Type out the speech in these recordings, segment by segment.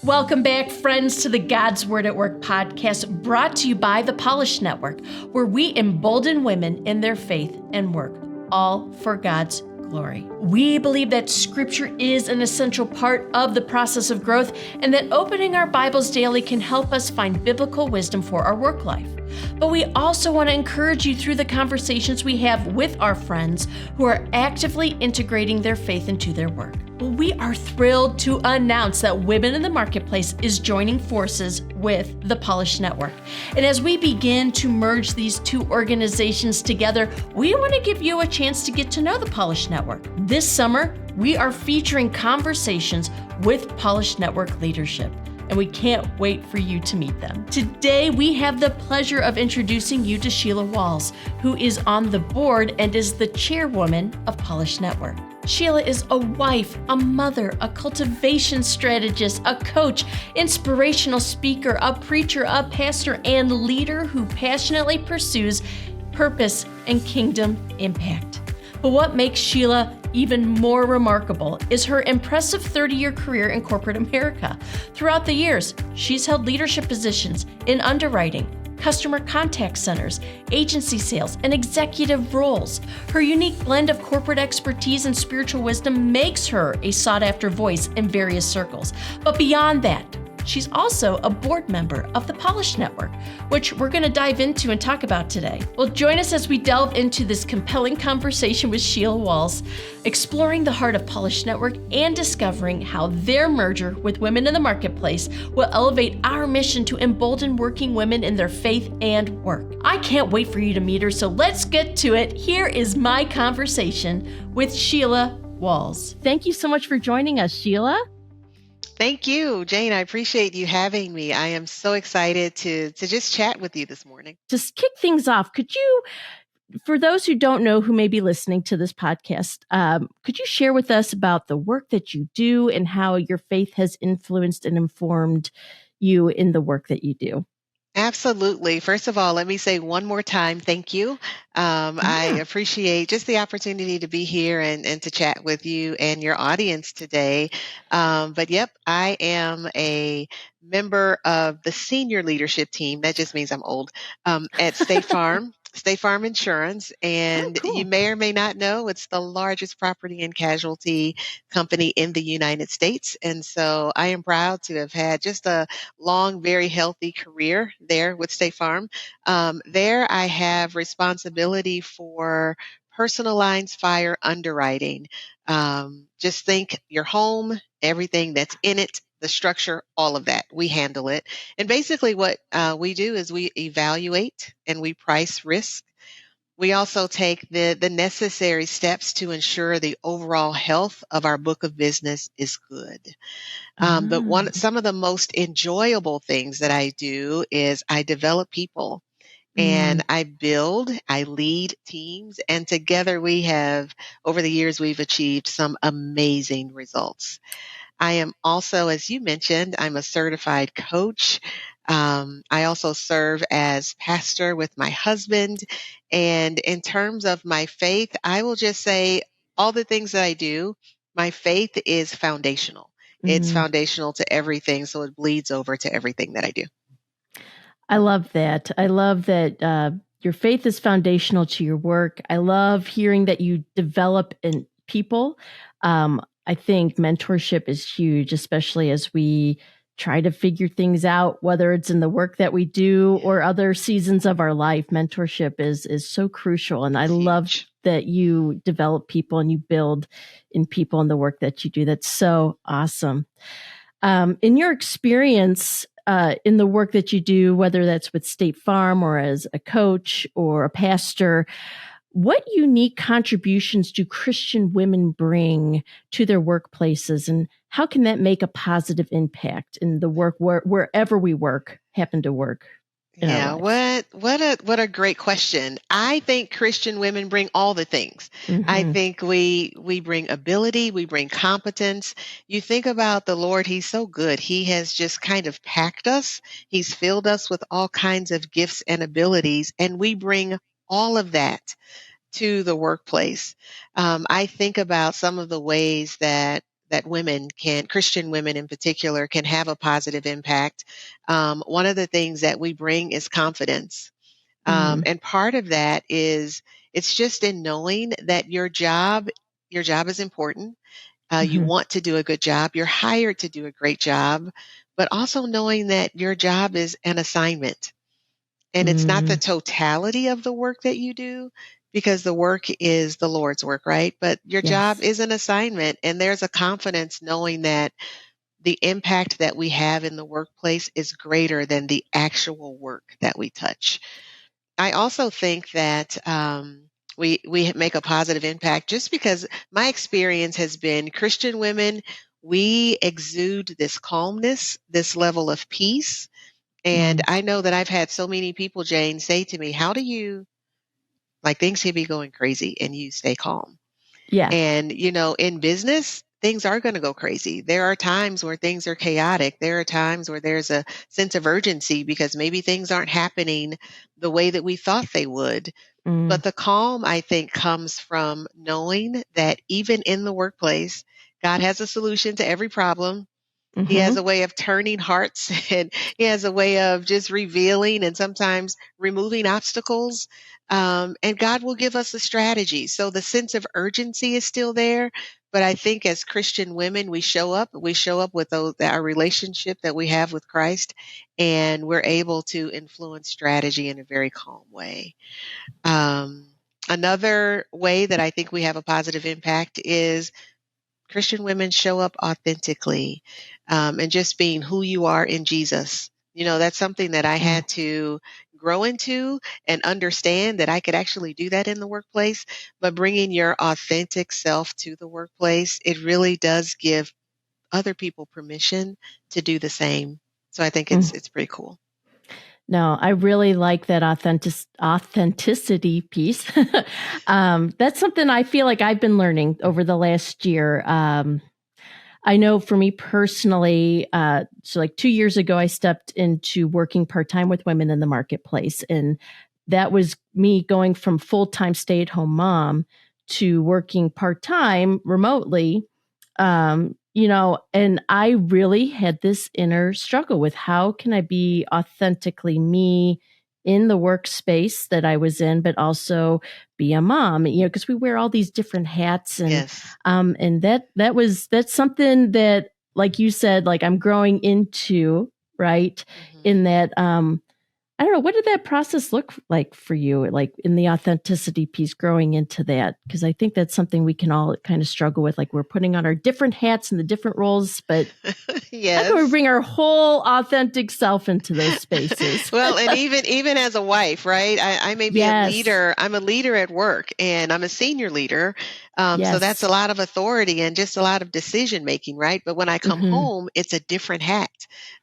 Welcome back, friends, to the God's Word at Work podcast, brought to you by the Polish Network, where we embolden women in their faith and work, all for God's glory. We believe that Scripture is an essential part of the process of growth, and that opening our Bibles daily can help us find biblical wisdom for our work life. But we also want to encourage you through the conversations we have with our friends who are actively integrating their faith into their work. We are thrilled to announce that Women in the Marketplace is joining forces with the Polish Network. And as we begin to merge these two organizations together, we want to give you a chance to get to know the Polish Network. This summer, we are featuring conversations with Polish Network leadership, and we can't wait for you to meet them. Today, we have the pleasure of introducing you to Sheila D, who is on the board and is the chairwoman of Polish Network. Sheila is a wife, a mother, a cultivation strategist, a coach, inspirational speaker, a preacher, a pastor, and leader who passionately pursues purpose and kingdom impact. But what makes Sheila even more remarkable is her impressive 30-year career in corporate America. Throughout the years, she's held leadership positions in underwriting, customer contact centers, agency sales, and executive roles. Her unique blend of corporate expertise and spiritual wisdom makes her a sought-after voice in various circles. But beyond that, she's also a board member of the Polish Network, which we're going to dive into and talk about today. Well, join us as we delve into this compelling conversation with Sheila D, exploring the heart of Polish Network and discovering how their merger with Women in the Marketplace will elevate our mission to embolden working women in their faith and work. I can't wait for you to meet her, so let's get to it. Here is my conversation with Sheila D. Thank you so much for joining us, Sheila. Thank you, Jane. I appreciate you having me. I am so excited to just chat with you this morning. Just kick things off. Could you, for those who don't know who may be listening to this podcast, could you share with us about the work that you do and how your faith has influenced and informed you in the work that you do? Absolutely. First of all, let me say one more time, thank you. I appreciate just the opportunity to be here and to chat with you and your audience today. But yep, I am a member of the senior leadership team. That just means I'm old, at State Farm. State Farm Insurance, and cool. You may or may not know it's the largest property and casualty company in the United States. And so I am proud to have had just a long, very healthy career there with State Farm. There I have responsibility for personal lines fire underwriting. Just think your home, everything that's in it, the structure, all of that. We handle it. And basically what we do is we evaluate and we price risk. We also take the necessary steps to ensure the overall health of our book of business is good. But some of the most enjoyable things that I do is I develop people. And I lead teams, and together over the years, we've achieved some amazing results. I am also, as you mentioned, I'm a certified coach. I also serve as pastor with my husband. And in terms of my faith, I will just say all the things that I do, my faith is foundational. It's foundational to everything, so it bleeds over to everything that I do. I love that. I love that your faith is foundational to your work. I love hearing that you develop in people. I think mentorship is huge, especially as we try to figure things out, whether it's in the work that we do or other seasons of our life. Mentorship is so crucial. And I love that you develop people and you build in people in the work that you do. That's so awesome. In your experience, in the work that you do, whether that's with State Farm or as a coach or a pastor, what unique contributions do Christian women bring to their workplaces, and how can that make a positive impact in the work wherever we happen to work? Yeah, what a great question. I think Christian women bring all the things. I think we bring ability, we bring competence. You think about the Lord, He's so good. He has just kind of packed us. He's filled us with all kinds of gifts and abilities, and we bring all of that to the workplace. I think about some of the ways that Christian women in particular, can have a positive impact. One of the things that we bring is confidence. Mm. And part of that is it's just in knowing that your job is important. You Mhm. want to do a good job. You're hired to do a great job, but also knowing that your job is an assignment and it's not the Mm. totality of the work that you do because the work is the Lord's work, right? But your job Yes. is an assignment and there's a confidence knowing that the impact that we have in the workplace is greater than the actual work that we touch. I also think that we make a positive impact just because my experience has been Christian women, we exude this calmness, this level of peace. And Mm. I know that I've had so many people, Jane, say to me, how do you, like things can be going crazy and you stay calm? Yeah. And, in business, things are going to go crazy. There are times where things are chaotic. There are times where there's a sense of urgency because maybe things aren't happening the way that we thought they would. Mm. But the calm, I think, comes from knowing that even in the workplace, God has a solution to every problem. He has Mhm. a way of turning hearts and he has a way of just revealing and sometimes removing obstacles. And God will give us a strategy. So the sense of urgency is still there. But I think as Christian women, we show up with our relationship that we have with Christ, and we're able to influence strategy in a very calm way. Um, Another way that I think we have a positive impact is Christian women show up authentically, and just being who you are in Jesus. That's something that I Mm. had to grow into and understand that I could actually do that in the workplace. But bringing your authentic self to the workplace, it really does give other people permission to do the same. So I think Mm. it's pretty cool. No, I really like that authenticity piece. That's something I feel like I've been learning over the last year. I know for me personally, so like 2 years ago, I stepped into working part time with women in the marketplace. And that was me going from full time stay at home mom to working part time remotely. And I really had this inner struggle with how can I be authentically me in the workspace that I was in, but also be a mom, because we wear all these different hats Yes. and that's something that, like you said, like I'm growing into, right? Hmm. In that, I don't know, what did that process look like for you, like in the authenticity piece, growing into that? Because I think that's something we can all kind of struggle with. Like we're putting on our different hats and the different roles, but how can we Yes. bring our whole authentic self into those spaces? Well, and even as a wife, right? I may be a Yes. leader. I'm a leader at work, and I'm a senior leader. So that's a Yes. lot of authority and just a lot of decision making, right? But when I come Hmm. home, it's a different hat,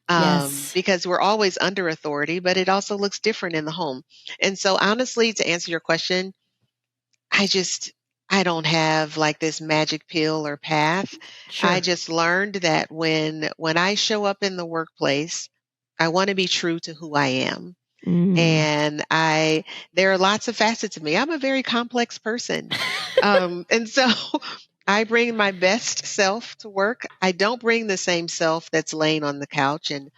Yes. because we're always under authority, but it also looks different in the home. And so, honestly, to answer your question, I just I don't have like this magic pill or path. I Sure. just learned that when I show up in the workplace, I want to be true to who I am. Mm. And there are lots of facets of me. I'm a very complex person. And so I bring my best self to work. I don't bring the same self that's laying on the couch and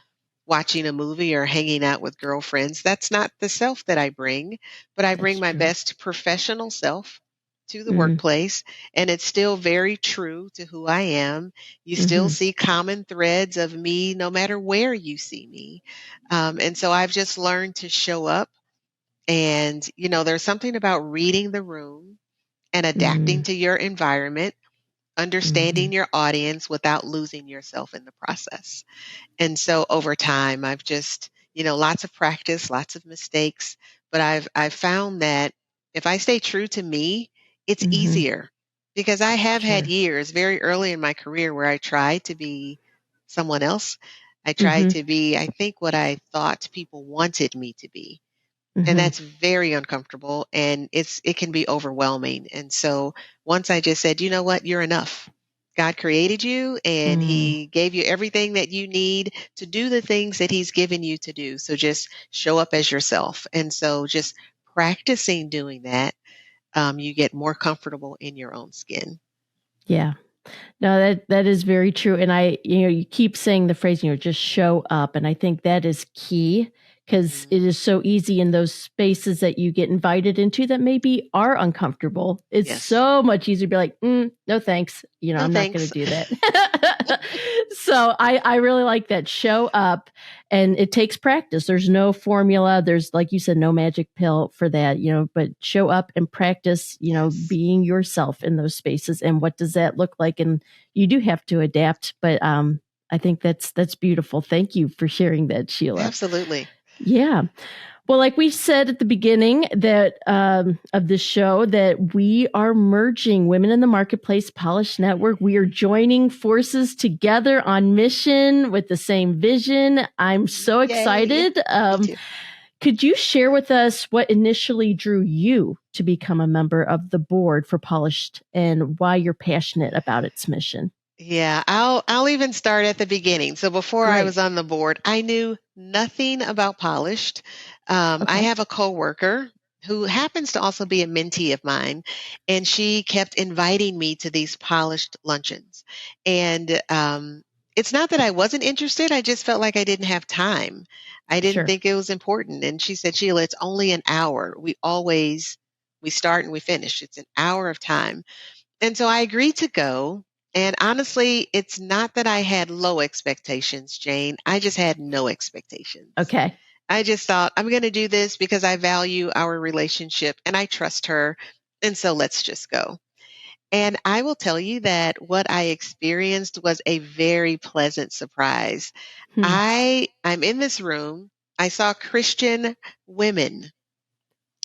watching a movie or hanging out with girlfriends. That's not the self that I bring, but I bring That's my true. best professional self to the Mm. workplace, and it's still very true to who I am. You still Hmm. see common threads of me no matter where you see me. And so I've just learned to show up. And, there's something about reading the room and adapting Mm. to your environment, Hmm. understanding your audience without losing yourself in the process. And so over time, I've just, lots of practice, lots of mistakes, but I've found that if I stay true to me, it's Hmm. easier because I have had Sure. years very early in my career where I tried to be someone else. I tried Hmm. to be, I think, what I thought people wanted me to be. And Hmm. that's very uncomfortable and it can be overwhelming. And so once I just said, you know what, you're enough. God created you and Mm. he gave you everything that you need to do the things that he's given you to do. So just show up as yourself. And so just practicing doing that, you get more comfortable in your own skin. Yeah. No, that is very true. And you keep saying the phrase, just show up. And I think that is key because it is so easy in those spaces that you get invited into that maybe are uncomfortable. It's Yes. so much easier to be like, no, thanks. No, I'm not going thanks. to do that. So I really like that. Show up, and it takes practice. There's no formula. There's, like you said, no magic pill for that, but show up and practice, Yes. being yourself in those spaces. And what does that look like? And you do have to adapt, but I think that's beautiful. Thank you for sharing that, Sheila. Absolutely. Yeah. Well, like we said at the beginning that of the show, that we are merging Women in the Marketplace Polish Network. We are joining forces together on mission with the same vision. I'm so excited. Me too. Could you share with us what initially drew you to become a member of the board for Polished and why you're passionate about its mission? Yeah, I'll even start at the beginning. So before I was on the board, I knew nothing about Polished. I have a coworker who happens to also be a mentee of mine, and she kept inviting me to these Polished luncheons. And it's not that I wasn't interested, I just felt like I didn't have time. I didn't think it was important. And she said, Sheila, it's only an hour. We start and we finish. It's an hour of time. And so I agreed to go. And honestly, it's not that I had low expectations, Jane. I just had no expectations. Okay. I just thought, I'm going to do this because I value our relationship and I trust her. And so let's just go. And I will tell you that what I experienced was a very pleasant surprise. I'm in this room. I saw Christian women,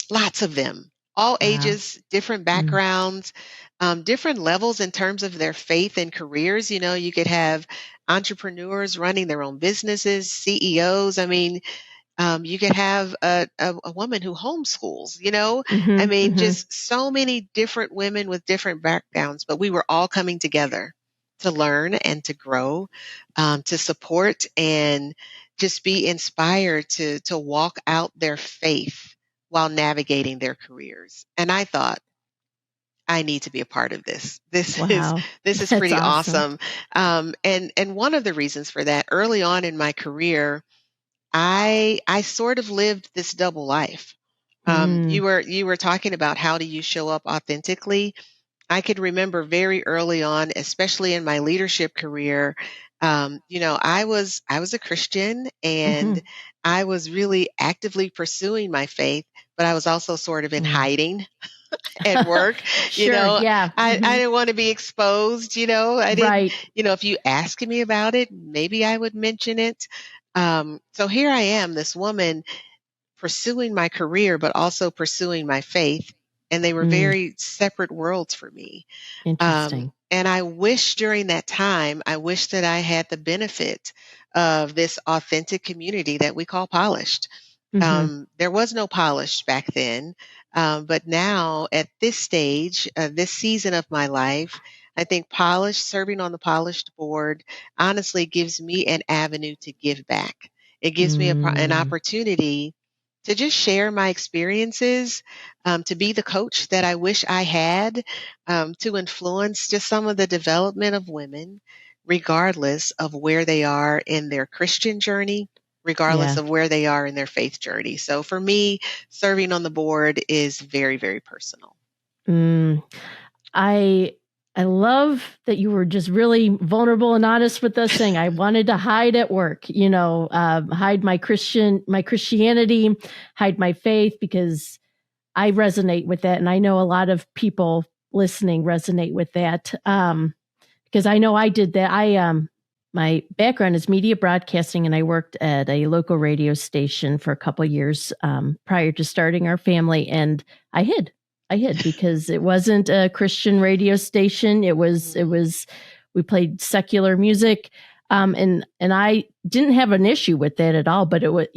lots of them, all ages, different backgrounds, different levels in terms of their faith and careers. You could have entrepreneurs running their own businesses, CEOs. I mean, you could have a woman who homeschools, just so many different women with different backgrounds, but we were all coming together to learn and to grow, to support and just be inspired to walk out their faith while navigating their careers. And I thought, I need to be a part of this. This is pretty awesome. And one of the reasons for that, early on in my career, I sort of lived this double life. You were talking about how do you show up authentically. I could remember very early on, especially in my leadership career, I was a Christian and I was really actively pursuing my faith, but I was also sort of in hiding at work. I didn't want to be exposed. I didn't. If you ask me about it, maybe I would mention it. So here I am, this woman pursuing my career, but also pursuing my faith. And they were very separate worlds for me. Interesting. And I wish during that time, I wish that I had the benefit of this authentic community that we call Polished. There was no Polished back then. But now at this stage, this season of my life, I think serving on the Polished board, honestly gives me an avenue to give back. It gives me an opportunity to just share my experiences, to be the coach that I wish I had, to influence just some of the development of women, regardless of where they are in their Christian journey, regardless of where they are in their faith journey. So for me, serving on the board is very, very personal. I love that you were just really vulnerable and honest with us, saying I wanted to hide at work, hide my Christianity, hide my faith, because I resonate with that. And I know a lot of people listening resonate with that, because I know I did that. My background is media broadcasting, and I worked at a local radio station for a couple of years prior to starting our family, and I hid because it wasn't a Christian radio station. It was we played secular music. And I didn't have an issue with that at all, but it was,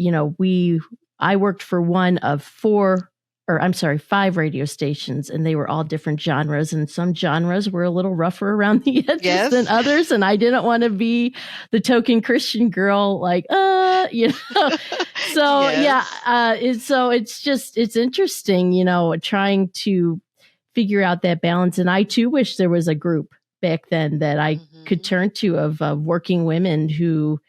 I worked for one of 5 radio stations, and they were all different genres, and some genres were a little rougher around the edges than others. And I didn't want to be the token Christian girl, so it's interesting, trying to figure out that balance. And I too wish there was a group back then that I could Mm-hmm. turn to of working women who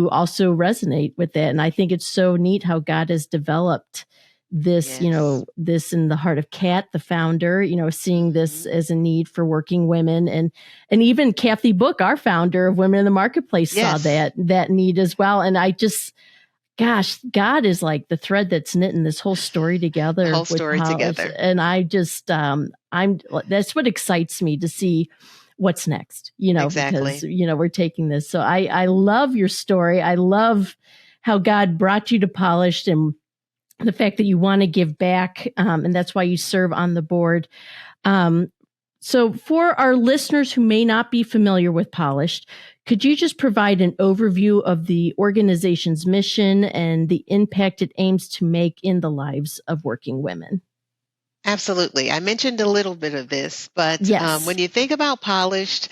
also resonate with that. And I think it's so neat how God has developed this, Yes. this in the heart of Kat, the founder, seeing this Mm-hmm. as a need for working women. And even Kathy Book, our founder of Women in the Marketplace, saw Yes. that need as well. And I just, gosh, God is like the thread that's knitting this whole story The together whole with story Polish. together. And I just, that's what excites me to see what's next, because, Exactly. we're taking this. So I love your story. I love how God brought you to Polished and the fact that you want to give back. And that's why you serve on the board. Um, so for our listeners who may not be familiar with Polished, could you just provide an overview of the organization's mission and the impact it aims to make in the lives of working women? Absolutely. I mentioned a little bit of this, but Yes. when you think about polished,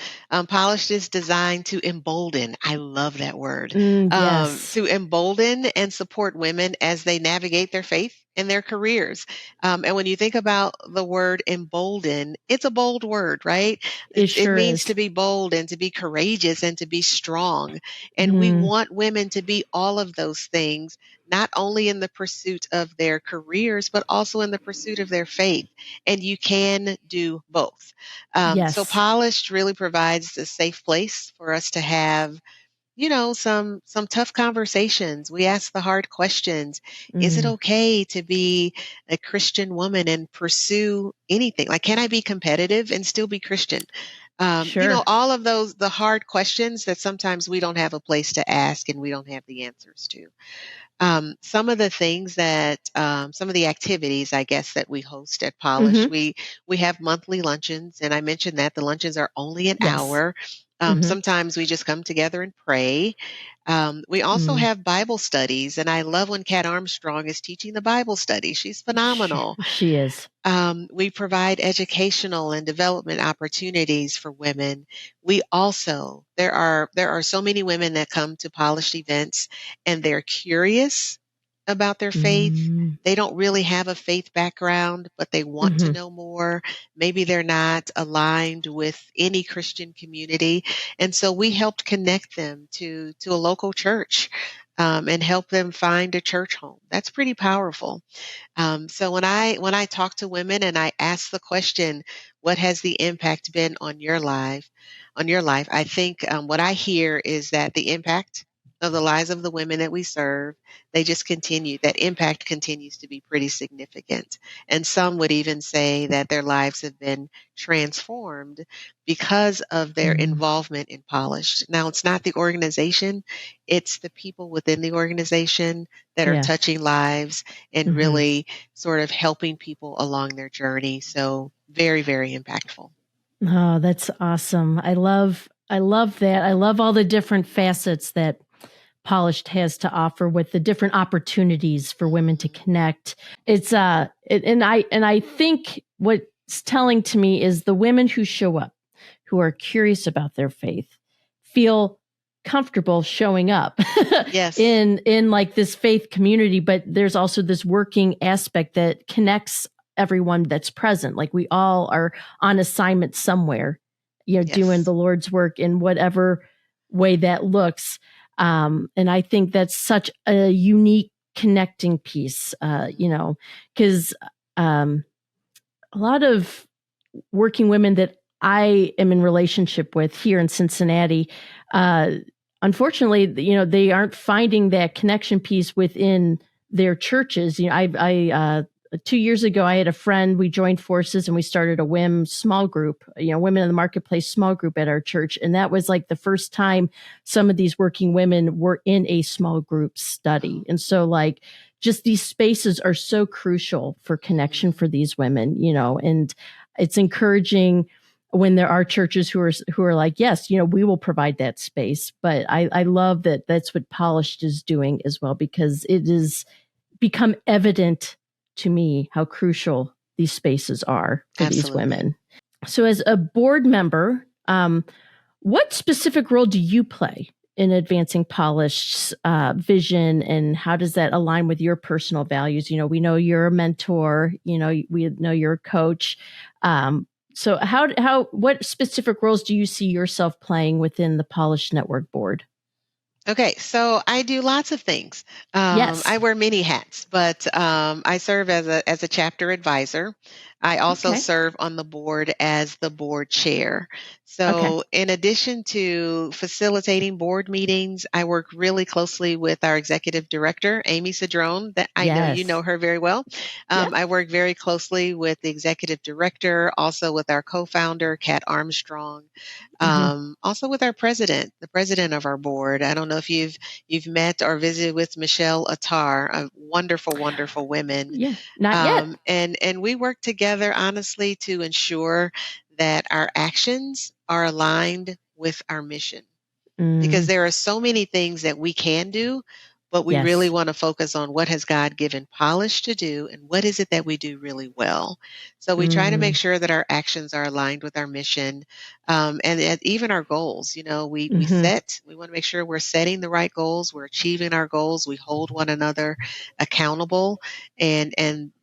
polished is designed to embolden. I love that word. Yes. To embolden and support women as they navigate their faith and their careers. And when you think about the word embolden, it's a bold word, right? It It sure means to is. be bold and to be courageous and to be strong. And we Mm, want women to be all of those things, not only in the pursuit of their careers, but also in the pursuit of their faith. And you can do both. So yes. Polished really provides a safe place for us to have, some tough conversations. We ask the hard questions. Is it Mm, okay to be a Christian woman and pursue anything? Like, can I be competitive and still be Christian? sure. All of those, the hard questions that sometimes we don't have a place to ask and we don't have the answers to. Some of the things that some of the activities, I guess, that we host at Polish, Hmm. we have monthly luncheons, and I mentioned that the luncheons are only an Yes. hour. Hmm. Sometimes we just come together and pray. We also Mm, have Bible studies, and I love when Kat Armstrong is teaching the Bible study. She's phenomenal. she is. We provide educational and development opportunities for women. We also, there are so many women that come to Polished events and they're curious about their faith. Mm, They don't really have a faith background, but they want to hmm. know more. Maybe they're not aligned with any Christian community. And so we helped connect them to a local church, and help them find a church home. That's pretty powerful. So when I talk to women and I ask the question, what has the impact been on your life? On your life, I think what I hear is that the impact of the lives of the women that we serve, they just continue. That impact continues to be pretty significant, and some would even say that their lives have been transformed because of their Mm, involvement in Polished. Now, it's not the organization; it's the people within the organization that are yeah. touching lives and Hmm. really sort of helping people along their journey. So very, very impactful. Oh, that's awesome. I love that. I love all the different facets that Polished has to offer with the different opportunities for women to Mhm. connect. And I think what's telling to me is the women who show up, who are curious about their faith, feel comfortable showing up Yes, in like this faith community, but there's also this working aspect that connects everyone that's present. Like we all are on assignment somewhere, doing yes. the Lord's work in whatever way that looks. And I think that's such a unique connecting piece, Mhm. because um, a lot of working women that I am in relationship with here in Cincinnati, uh, unfortunately, they aren't finding that connection piece within their churches. 2 years ago, I had a friend. We joined forces and we started a WIM small group, Women in the Marketplace small group at our church, and that was like the first time some of these working women were in a small group study, Wow. and so like just these spaces are so crucial for connection Mhm. for these women, and it's encouraging when there are churches who are like, yes, we will provide that space. But I love that that's what Polished is doing as well, because it has become evident to me how crucial these spaces are for these Absolutely. women. So as a board member, what specific role do you play in advancing Polished's vision, and how does that align with your personal values? We know you're a mentor, we know you're a coach. So what specific roles do you see yourself playing within the Polish Network board? Okay, so I do lots of things. Yes. I wear many hats, but I serve as a chapter advisor. I also Okay. serve on the board as the board chair. Okay. So, in addition to facilitating board meetings, I work really closely with our executive director, Amy Cedrone, that I know you Yes. know her very well. Yeah. I work very closely with the executive director, also with our co-founder, Kat Armstrong. Also with our president, the president of our board. I don't know if you've met or visited with Michelle Attar, a wonderful, wonderful women. Yeah. Not yet. And we work together honestly to ensure that our actions are aligned with our mission because there are so many things that we can do, but we really Yes. want to focus on what has God given Polish to do and what is it that we do really well. So we try to make sure that our actions are aligned with our mission, and even our goals. You know, we want to make sure we're setting the right goals, we're achieving our goals, we hold one another accountable, and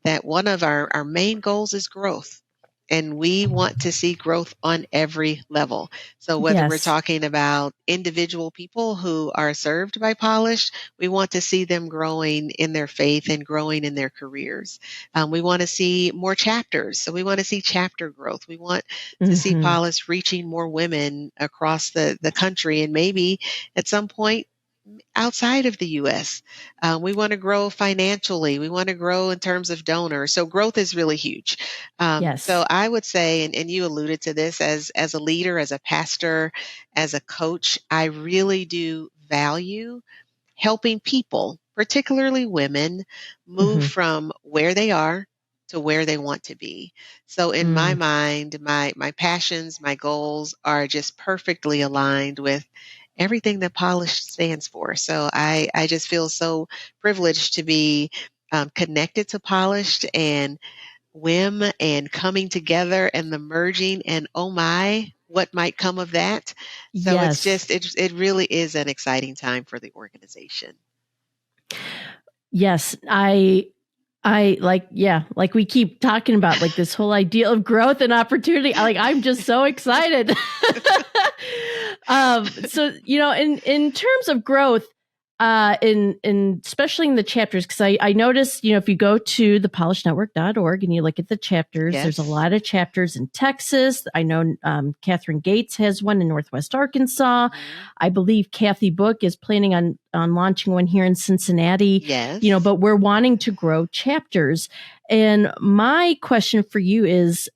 that one of our main goals is growth. And we want to see growth on every level. So whether we're Yes. talking about individual people who are served by Polish, we want to see them growing in their faith and growing in their careers. We want to see more chapters. So we want to see chapter growth. We want to see Polish reaching more women across the country and maybe at some point outside of the U.S. We want to grow financially. We want to grow in terms of donors. So growth is really huge. Yes. So I would say, and you alluded to this as a leader, as a pastor, as a coach, I really do value helping people, particularly women, move from where they are to where they want to be. So in my mind, my passions, my goals are just perfectly aligned with everything that Polish stands for. So I just feel so privileged to be connected to Polished and whim and coming together and the merging and oh my, what might come of that. So it's just, it really is an exciting time for the organization. Yes, I like we keep talking about like this whole idea of growth and opportunity. I'm just so excited. So in terms of growth, in especially in the chapters, because I noticed, if you go to thepolishnetwork.org and you look at the chapters, there's a lot of chapters in Texas. I know Catherine Gates has one in Northwest Arkansas. I believe Kathy Book is planning on launching one here in Cincinnati. Yes. But we're wanting to grow chapters. And my question for you is,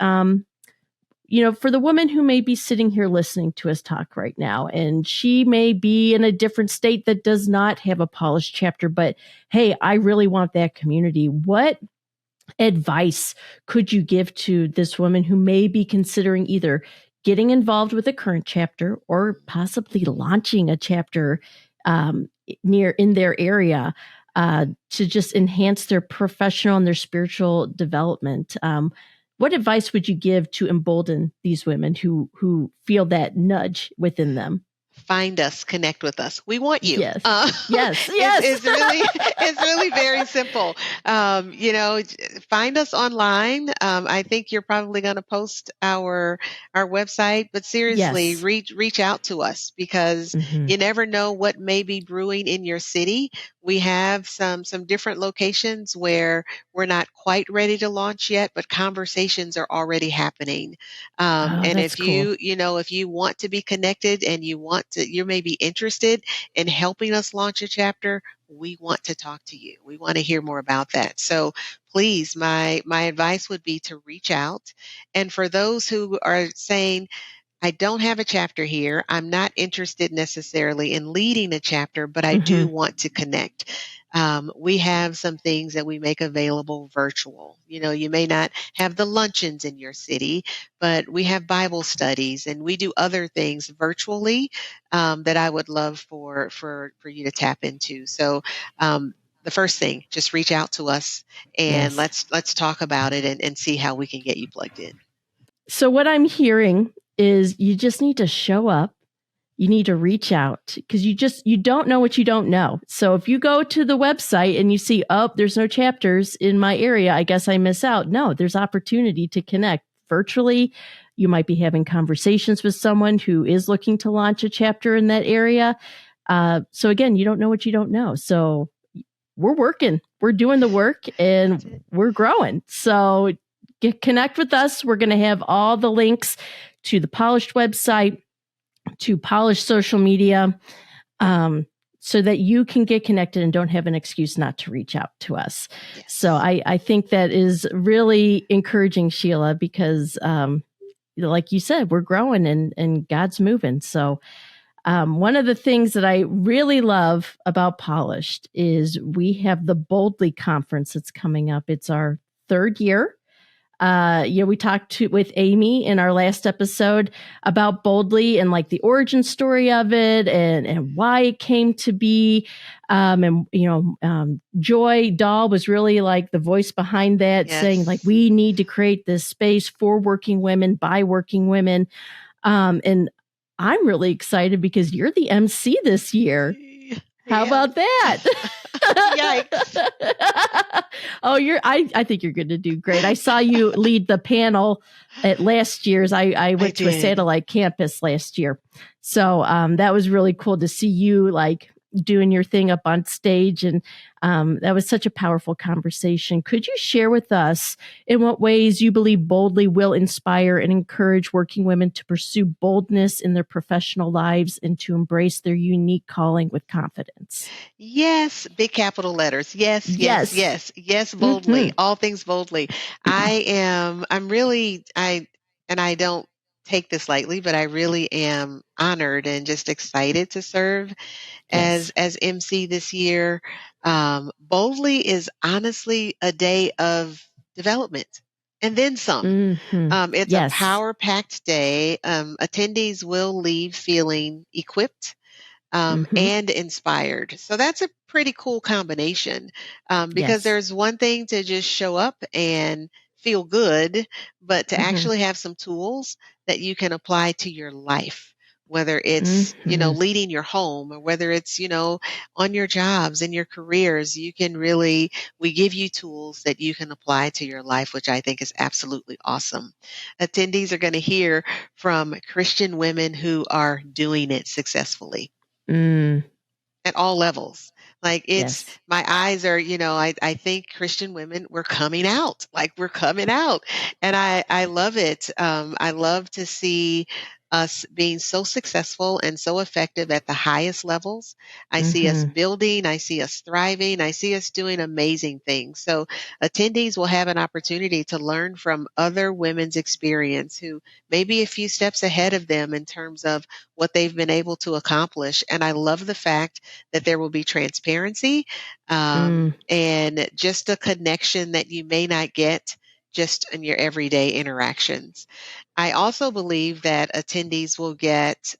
for the woman who may be sitting here listening to us talk right now, and she may be in a different state that does not have a Polish chapter, but hey, I really want that community. What advice could you give to this woman who may be considering either getting involved with a current chapter or possibly launching a chapter in their area to just enhance their professional and their spiritual development? What advice would you give to embolden these women who feel that nudge within them? Find us, connect with us. We want you. Yes. Yes. It's really very simple. Find us online. I think you're probably going to post our website, but seriously, reach out to us because you never know what may be brewing in your city. We have some different locations where we're not quite ready to launch yet, but conversations are already happening. And if if you want to be connected and you may be interested in helping us launch a chapter, we want to talk to you. We want to hear more about that. So please, my advice would be to reach out. And for those who are saying, I don't have a chapter here, I'm not interested necessarily in leading a chapter, but I do want to connect. We have some things that we make available virtual. You may not have the luncheons in your city, but we have Bible studies and we do other things virtually that I would love for you to tap into. So the first thing, just reach out to us and let's talk about it and see how we can get you plugged in. So what I'm hearing is you just need to show up. You need to reach out because you don't know what you don't know. So if you go to the website and you see, there's no chapters in my area, I guess I miss out. No, there's opportunity to connect virtually. you might be having conversations with someone who is looking to launch a chapter in that area. So again, you don't know what you don't know. So we're working, we're doing the work, and we're growing. So connect with us. We're going to have all the links to the Polished website, to Polished social media, so that you can get connected and don't have an excuse not to reach out to us. Yes. So I think that is really encouraging, Sheila, because like you said, we're growing and God's moving. So one of the things that I really love about Polished is we have the Boldly Conference that's coming up. It's our third year. We talked with Amy in our last episode about Boldly and like the origin story of it and why it came to be. Joy Dahl was really like the voice behind that, saying like, we need to create this space for working women by working women. And I'm really excited because you're the MC this year. How about that? Yikes. Oh, I think you're going to do great. I saw you lead the panel at last year's. I went to a satellite campus last year. So that was really cool to see you like doing your thing up on stage. And that was such a powerful conversation. Could you share with us in what ways you believe Boldly will inspire and encourage working women to pursue boldness in their professional lives and to embrace their unique calling with confidence? Yes, big capital letters. Yes, boldly. All things boldly. I don't take this lightly, but I really am honored and just excited to serve as MC this year. Boldly is honestly a day of development and then some. It's a power-packed day. Attendees will leave feeling equipped and inspired. So that's a pretty cool combination because there's one thing to just show up and feel good, but to actually have some tools that you can apply to your life, whether it's, leading your home or whether it's, on your jobs and your careers, we give you tools that you can apply to your life, which I think is absolutely awesome. Attendees are going to hear from Christian women who are doing it successfully. At all levels. Like my eyes are, I think Christian women, we're coming out, and I love it. I love to see us being so successful and so effective at the highest levels. I see us building, I see us thriving, I see us doing amazing things. So attendees will have an opportunity to learn from other women's experience who may be a few steps ahead of them in terms of what they've been able to accomplish. And I love the fact that there will be transparency and just a connection that you may not get just in your everyday interactions. I also believe that attendees will get,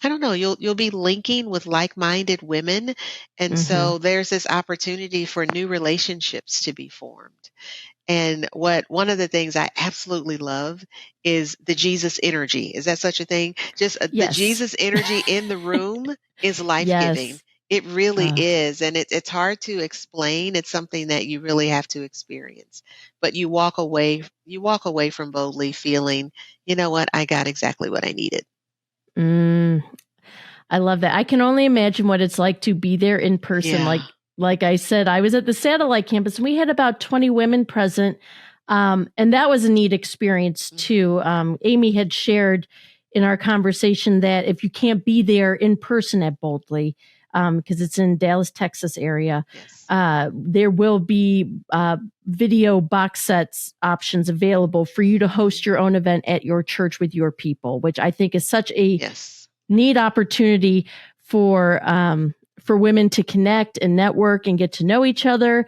you'll be linking with like-minded women. And so there's this opportunity for new relationships to be formed. And one of the things I absolutely love is the Jesus energy. Is that such a thing? Just the Jesus energy in the room is life-giving. It really is. And it's hard to explain. It's something that you really have to experience. But you walk away from Boldly feeling, you know what? I got exactly what I needed. I love that. I can only imagine what it's like to be there in person. Yeah. Like I said, I was at the satellite campus and we had about 20 women present. And that was a neat experience too. Amy had shared in our conversation that if you can't be there in person at Boldly, because it's in Dallas, Texas area, there will be video box sets options available for you to host your own event at your church with your people, which I think is such a neat opportunity for women to connect and network and get to know each other,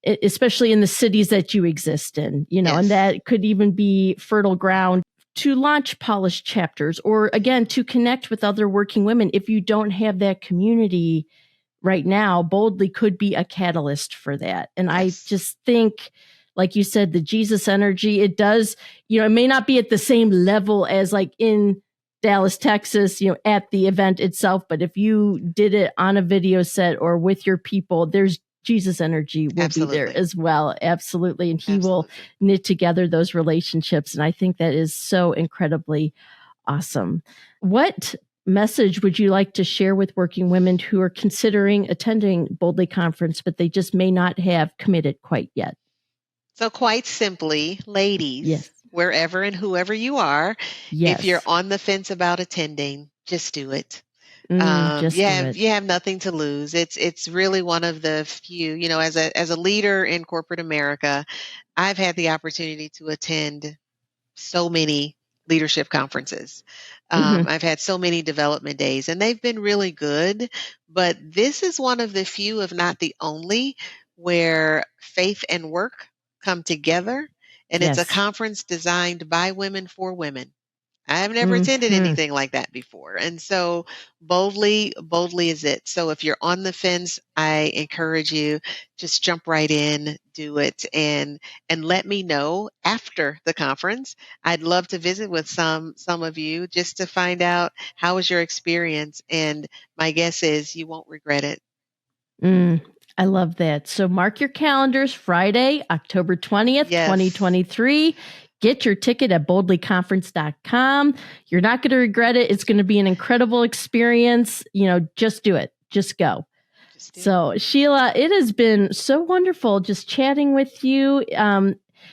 especially in the cities that you exist in, and that could even be fertile ground to launch Polished chapters or, again, to connect with other working women. If you don't have that community right now, Boldly could be a catalyst for that. And I just think, like you said, the Jesus energy, it does, it may not be at the same level as like in Dallas, Texas, at the event itself. But if you did it on a video set or with your people, there's Jesus energy will be there Absolutely. as well. Absolutely. And he will Absolutely. knit together those relationships. And I think that is so incredibly awesome. What message would you like to share with working women who are considering attending Boldly Conference, but they just may not have committed quite yet? So quite simply, ladies, Yes. wherever and whoever you are, if you're Yes. on the fence about attending, just do it. Just do it. You have nothing to lose. It's really one of the few, as a leader in corporate America, I've had the opportunity to attend so many leadership conferences. Mhm. I've had so many development days, and they've been really good. But this is one of the few, if not the only, where faith and work come together. And it's a Yes. conference designed by women for women. I've never attended Mhm. anything like that before. And so boldly is it. So if you're on the fence, I encourage you, just jump right in, do it, and let me know after the conference. I'd love to visit with some of you just to find out how was your experience. And my guess is you won't regret it. I love that. So mark your calendars, Friday, October 20th, Yes. 2023. Get your ticket at boldlyconference.com. You're not going to regret it. It's going to be an incredible experience. Just do it. Just go. Just do it. So, Sheila, it has been so wonderful just chatting with you.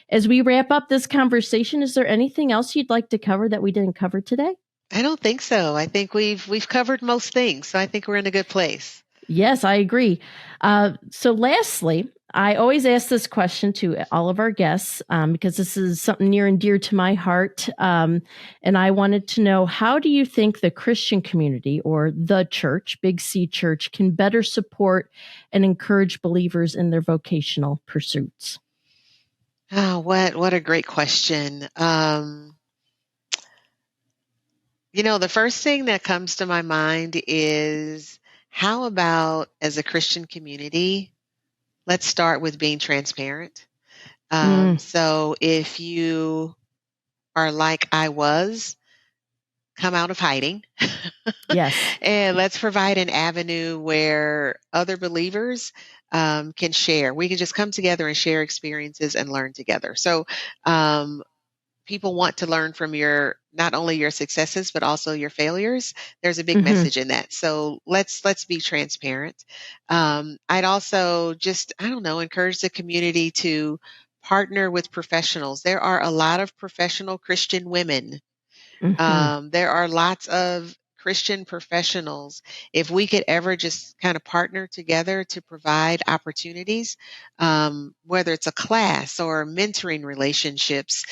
As we wrap up this conversation, is there anything else you'd like to cover that we didn't cover today? I don't think so. I think we've covered most things. So I think we're in a good place. Yes, I agree. So, lastly, I always ask this question to all of our guests because this is something near and dear to my heart. And I wanted to know, how do you think the Christian community or the church, Big C Church, can better support and encourage believers in their vocational pursuits? Oh, what a great question. The first thing that comes to my mind is how about as a Christian community, let's start with being transparent. So if you are like I was, come out of hiding. Yes. And let's provide an avenue where other believers can share. We can just come together and share experiences and learn together. So um, people want to learn from your not only your successes but also your failures. There's a big Mm-hmm. message in that. So let's be transparent. I'd also just I don't know encourage the community to partner with professionals. There are a lot of professional Christian women. Mm-hmm. There are lots of Christian professionals. If we could ever just kind of partner together to provide opportunities, whether it's a class or mentoring relationships,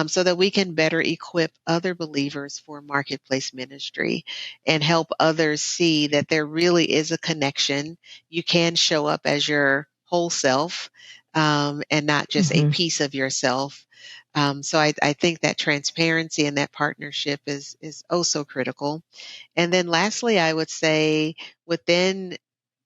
so that we can better equip other believers for marketplace ministry and help others see that there really is a connection. You can show up as your whole self and not just a Mm-hmm. piece of yourself. So I think that transparency and that partnership is oh so critical. And then lastly, I would say within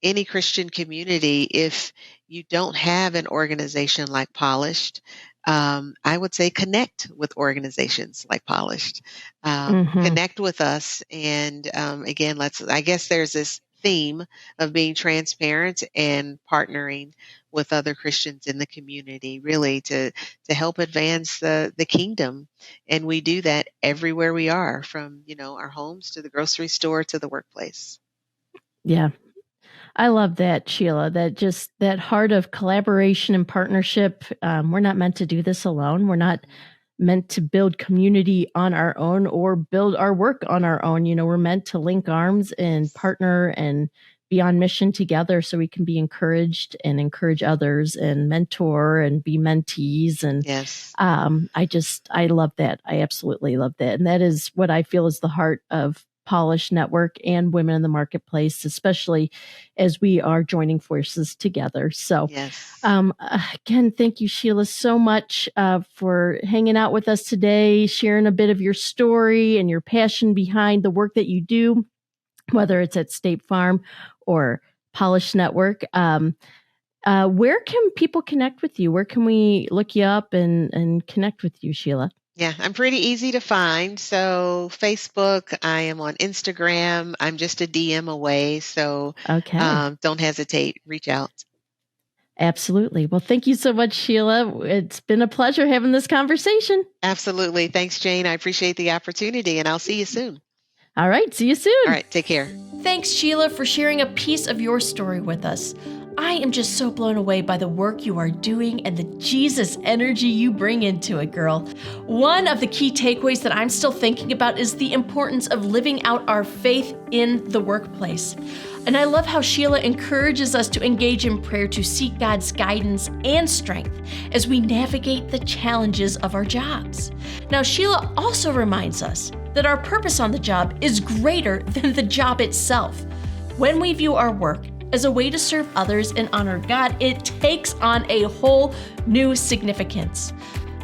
any Christian community, if you don't have an organization like Polished, I would say connect with organizations like Polished. Mm-hmm. Connect with us. And again, I guess there's this theme of being transparent and partnering with other Christians in the community, really to help advance the kingdom. And we do that everywhere we are, from our homes to the grocery store to the workplace. Yeah. I love that, Sheila. That heart of collaboration and partnership. We're not meant to do this alone. We're not meant to build community on our own or build our work on our own. We're meant to link arms and Yes. partner and be on mission together so we can be encouraged and encourage others and mentor and be mentees. And Yes. I love that. I absolutely love that. And that is what I feel is the heart of Polish Network and Women in the Marketplace, especially as we are joining forces together. So, Yes. again, thank you, Sheila, so much for hanging out with us today, sharing a bit of your story and your passion behind the work that you do, whether it's at State Farm or Polish Network. Where can people connect with you? Where can we look you up and connect with you, Sheila? Yeah, I'm pretty easy to find. So Facebook, I am on Instagram. I'm just a DM away. So Okay. don't hesitate, reach out. Absolutely. Well, thank you so much, Sheila. It's been a pleasure having this conversation. Absolutely. Thanks, Jane. I appreciate the opportunity, and I'll see you soon. All right. See you soon. All right. Take care. Thanks, Sheila, for sharing a piece of your story with us. I am just so blown away by the work you are doing and the Jesus energy you bring into it, girl. One of the key takeaways that I'm still thinking about is the importance of living out our faith in the workplace. And I love how Sheila encourages us to engage in prayer to seek God's guidance and strength as we navigate the challenges of our jobs. Now, Sheila also reminds us that our purpose on the job is greater than the job itself. When we view our work as a way to serve others and honor God, it takes on a whole new significance.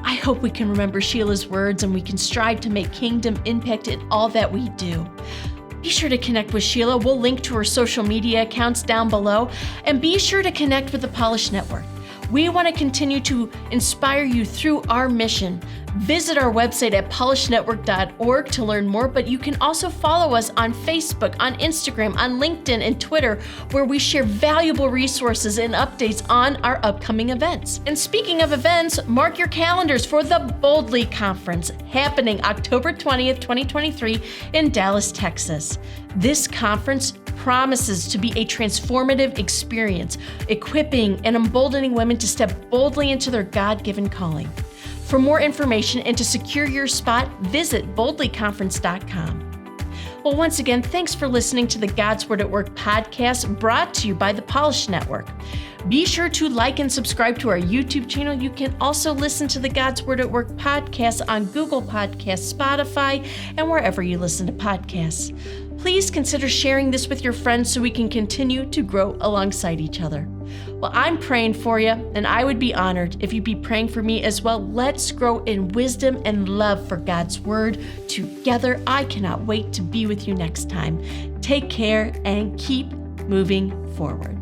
I hope we can remember Sheila's words and we can strive to make kingdom impact in all that we do. Be sure to connect with Sheila. We'll link to her social media accounts down below, and be sure to connect with the Polish Network. We want to continue to inspire you through our mission. Visit our website at polishnetwork.org to learn more, but you can also follow us on Facebook, on Instagram, on LinkedIn, and Twitter, where we share valuable resources and updates on our upcoming events. And speaking of events, mark your calendars for the Boldly Conference happening October 20th, 2023 in Dallas, Texas. This conference promises to be a transformative experience, equipping and emboldening women to step boldly into their God-given calling. For more information and to secure your spot, visit boldlyconference.com. Well, once again, thanks for listening to the God's Word at Work podcast, brought to you by the Polish Network. Be sure to like and subscribe to our YouTube channel. You can also listen to the God's Word at Work podcast on Google Podcasts, Spotify, and wherever you listen to podcasts. Please consider sharing this with your friends so we can continue to grow alongside each other. Well, I'm praying for you, and I would be honored if you'd be praying for me as well. Let's grow in wisdom and love for God's Word together. I cannot wait to be with you next time. Take care and keep moving forward.